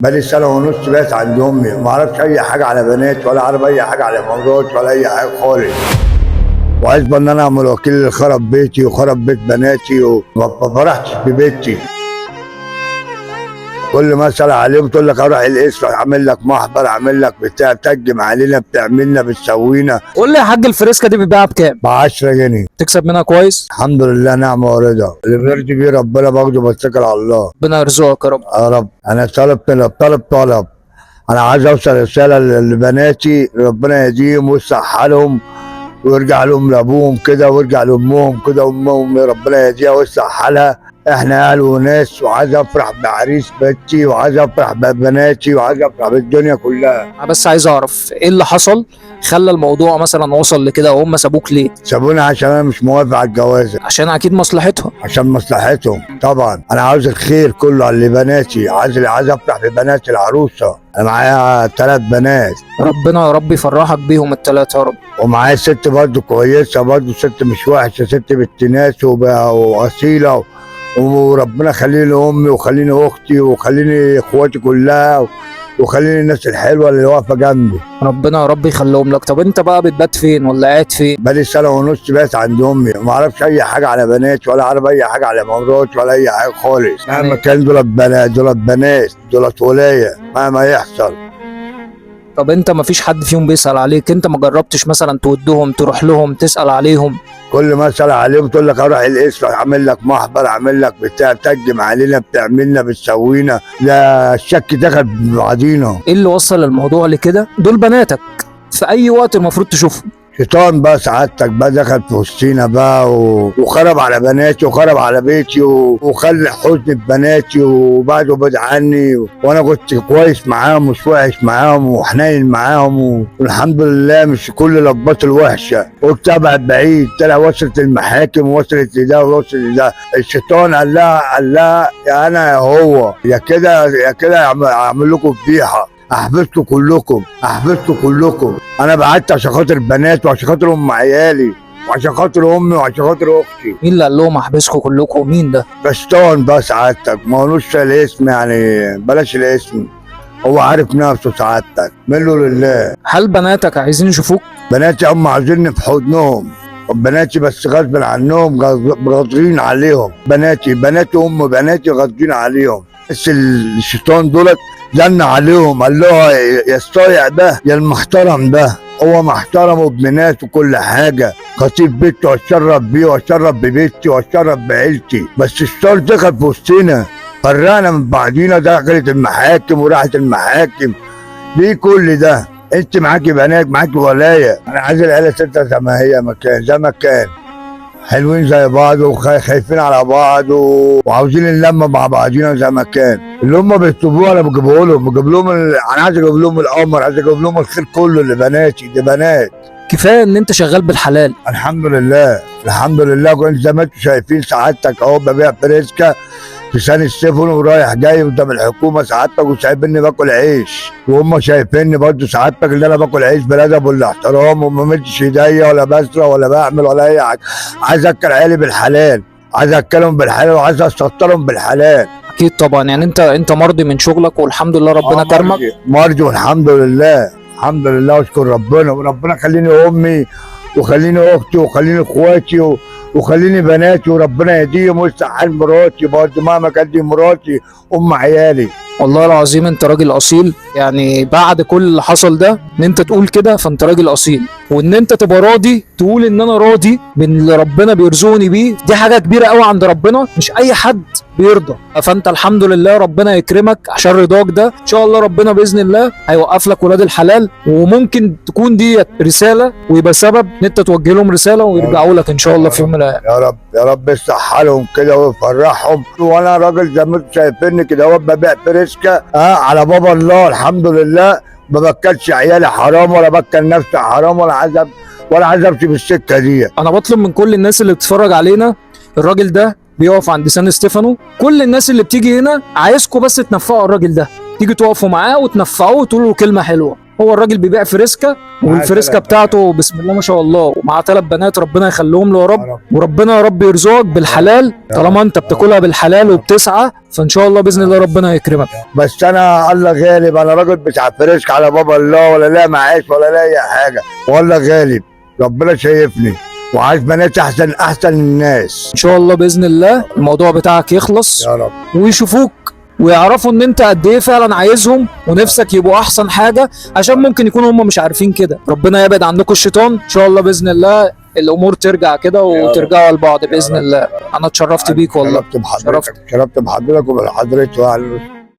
بقالي سنة ونص بقيت عند أمي، ما أعرفش أي حاجة على بنات ولا أعرف أي حاجة على مرات ولا أي حاجة خالص. وعايز إن أنا أعمل وكيل اللي خرب بيتي وخرب بيت بناتي وما فرحتش ببيتي. كل ما اسال عليهم تقول لك اروح القسم اعمل لك محضر، اعمل لك بتاع، تهجم علينا، بتعملنا، بتسوينا. قول لي يا حاج، الفريسكا دي بتباع بكام؟ ب 10 جنيه. تكسب منها كويس؟ الحمد لله، نعمه ورضا، اللي بيرضي بيه ربنا باخده، بتكل على الله. ربنا يرزقك يا رب. يا رب. انا طلب. انا عايز اوصل رساله لبناتي، ربنا يهديهم ويصلح حالهم ويرجع لهم لابوهم كده ويرجع لامهم كده، وامهم ربنا يهديها ويصلح حالها. احنا اهل وناس، وعايز افرح بعريس بنتي وعايز افرح ببناتي وعايز افرح بالدنيا كلها. انا بس عايز اعرف ايه اللي حصل خلى الموضوع مثلا وصل لكده، وهم سابوك ليه؟ سابوني عشان انا مش موافق على الجوازه. عشان اكيد مصلحتهم. عشان مصلحتهم طبعا. انا عاوز الخير كله على بناتي، عايز افرح ببنات العروسه. انا معايا 3 بنات. ربنا يا رب يفرحك بيهم ال3 يا رب. ومعايا ست برضه كويسه، برضه ست مش وحشه، ست بنت ناس واصيله، وربنا خليني امي وخليني اختي وخليني اخواتي كلها وخليني الناس الحلوه اللي واقفه جنبي. ربنا يا رب يخليهم لك. طب انت بقى بتبات فين ولا قاعد فين؟ بقالي سنه ونص بقيت عند امي، ما اعرفش اي حاجه على بنات ولا اعرف اي حاجه على مرات ولا اي حاجه خالص. مهما كان دولت بنات دولت ولايه مهما يحصل. طب انت ما فيش حد فيهم بيسأل عليك؟ انت ما جربتش مثلا تودهم، تروح لهم تسأل عليهم؟ كل ما اسال عليهم تقول لك اروح القسم اعمل لك محضر، اعمل لك بتاع، تهجم علينا، بتعملنا، بتسوينا. ده الشك دخل ببعضينا. ايه اللي وصل الموضوع لكده؟ دول بناتك، في اي وقت المفروض تشوفهم. شيطان بقى سعادتك بقى دخل في وسطينا بقى وخرب على بناتي وخرب على بيتي وخلى حزن بناتي وبعده بعد عني. وانا كنت كويس معاهم مش وحش معاهم وحنين معاهم، والحمد لله مش كل لبات الوحشه. قلت ابعد بعيد، طلع وصلت المحاكم ووصلت لده ووصلت لده. الشيطان قال لها يا انا يا هو، يا كده اعمل لكم فضيحه، احبسكم كلكم. انا بعدت عشان خاطر بنات وعشان خاطر عيالي وعشان خاطر امي وعشان خاطر اختي. مين اللي قال لهم احبسكم كلكم؟ مين ده؟ بشطان بقى سعادتك، ما قالوش الاسم، يعني بلاش الاسم، هو عارف نفسه سعادتك، منه لله. هل بناتك عايزين يشوفوك؟ بناتي هم عايزيني في حضنهم، بناتي بس غصب عنهم، غاضبين عليهم. بناتي بناتي غاضبين عليهم. بس الشيطان دولت زن عليهم، قال له يا الصايع ده يا المحترم ده. هو محترم وابن ناس وكل حاجه، خطيب بيتي واتشرف بيه واتشرف ببيتي واتشرف بعيلتي. بس الشيطان دخل في وسطنا، فرقنا من بعضينا، دخلت المحاكم وراحت المحاكم. ليه كل ده؟ انت معاكي بنات، معاكي ولايه. انا عايز العيله ستة زي ما هي، زي ما كان حلوين زي بعض وخايفين على بعض وعاوزين نلمة مع بعضينا زي ما كان. اللي هم بيطلبوه انا بجيبه لهم، انا عايز اجيب لهم القمر، عايز اجيب لهم الخير كله لبناتي. دي بنات. كفايه ان انت شغال بالحلال. الحمد لله. كنت زي ما انتم شايفين سعادتك اهو ببيع فريسكا في سان ستيفانو ورايح جاي قدام الحكومه سعادتك، وشايفيني باكل عيش، وهم شايفيني برضه سعادتك اللي انا باكل عيش بالادب والاحترام، وما مدش ايديا ولا بسرق ولا بعمل ولا اي حاجه. عايز اكل عيالي بالحلال، عايز اكلهم بالحلال وعايز اسطرهم بالحلال. اكيد طبعا. يعني انت مرضي من شغلك والحمد لله ربنا كرمك؟ مرضي والحمد لله، واشكر ربنا. وربنا خليني امي وخليني اختي وخليني اخواتي وخليني بناتي، وربنا يهديهم ويصلح حال مراتي برضه مهما كانت دي مراتي عيالي. والله العظيم انت راجل اصيل. يعني بعد كل اللي حصل ده ان انت تقول كده، فانت راجل اصيل. وان انت تبقى راضي تقول ان انا راضي باللي ربنا بيرزقني بيه، دي حاجه كبيره قوي عند ربنا، مش اي حد بيرضى. فانت الحمد لله ربنا يكرمك عشان رضاك ده. ان شاء الله ربنا باذن الله هيوقف لك ولاد الحلال، وممكن تكون دي رساله ويبقى سبب ان انت توجه لهم رساله ويرجعوا لك ان شاء الله في يوم من الايام. يا رب يصلح حالهم كده ويفرحهم. وانا راجل زي ما انتم شايفيني كده اهو ببيع فريسكا على بابا الله الحمد لله. ما بكلش عيالي حرام ولا بكل نفسي حرام ولا عايز امشي بالسكه دي. انا بطلب من كل الناس اللي بتتفرج علينا، الراجل ده بيقف عند سان ستيفانو، كل الناس اللي بتيجي هنا عايزكم بس تنفعوا الراجل ده، تيجي تقفوا معاه وتنفعوه وتقولوا له كلمه حلوه. هو الراجل بيبيع فريسكا، والفريسكا تلات بتاعته بسم الله ما شاء الله، ومعاه 3 بنات ربنا يخليهم له يا يا رب. رب. وربنا يا رب يرزقك بالحلال، طالما انت بتاكلها بالحلال وبتسعى، فان شاء الله باذن الله ربنا يكرمك. بس انا الله غالب، انا راجل بتاع فريسك على بابا الله، ولا لا معاش ولا لا اي حاجه، والله غالب ربنا شايفني وعايز بنات احسن الناس. ان شاء الله باذن الله الموضوع بتاعك يخلص يا رب. ويشوفوك ويعرفوا ان انت قد ايه فعلا عايزهم ونفسك يبقوا احسن حاجه، عشان ممكن يكونوا هم مش عارفين كده. ربنا يبعد عنكم الشيطان ان شاء الله باذن الله، الامور ترجع كده وترجعوا لبعض باذن الله. انا اتشرفت بيك والله. شرفت بحضرتك وبحضرتك